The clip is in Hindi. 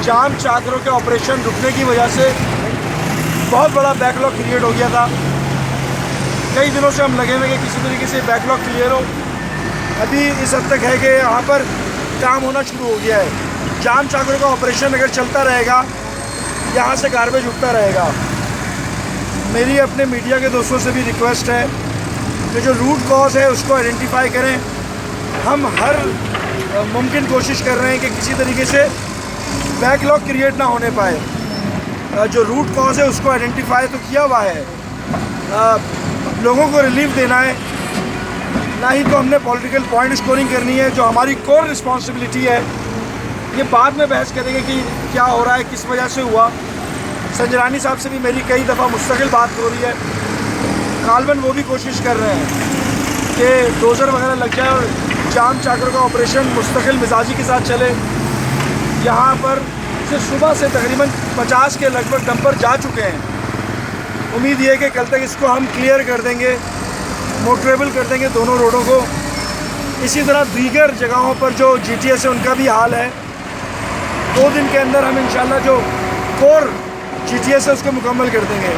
जाम चाकरों के ऑपरेशन रुकने की वजह से बहुत बड़ा बैकलॉग क्रिएट हो गया था। कई दिनों से हम लगे हुए कि किसी तरीके से बैकलॉग क्लियर हो। अभी इस हद तक है कि यहाँ पर काम होना शुरू हो गया है। जाम चाकरों का ऑपरेशन अगर चलता रहेगा, यहाँ से गार्बेज उठता रहेगा। मेरी अपने मीडिया के दोस्तों से भी रिक्वेस्ट है कि जो रूट कॉज है उसको आइडेंटिफाई करें। हम हर मुमकिन कोशिश कर रहे हैं कि किसी तरीके से बैकलॉग क्रिएट ना होने पाए। जो रूट कॉज है उसको आइडेंटिफाई तो किया हुआ है, लोगों को रिलीफ देना है, ना ही तो हमने पॉलिटिकल पॉइंट स्कोरिंग करनी है जो हमारी कोर रिस्पॉन्सिबिलिटी है। ये बाद में बहस करेंगे कि क्या हो रहा है, किस वजह से हुआ। संजरानी साहब से भी मेरी कई दफ़ा मुस्तकिल बात हो रही है। गालबन वो भी कोशिश कर रहे हैं कि डोज़र वगैरह लग जाए और जाम चाकरों का ऑपरेशन मुस्तकिल मिजाजी के साथ चले। यहाँ पर से सुबह से तकरीबन 50 के लगभग डंपर जा चुके हैं। उम्मीद ये है कि कल तक इसको हम क्लियर कर देंगे, मोटरेबल कर देंगे दोनों रोडों को। इसी तरह दीगर जगहों पर जो GTS है उनका भी हाल है। 2 दिन के अंदर हम इंशाल्लाह जो कोर GTS है उसको मुकम्मल कर देंगे।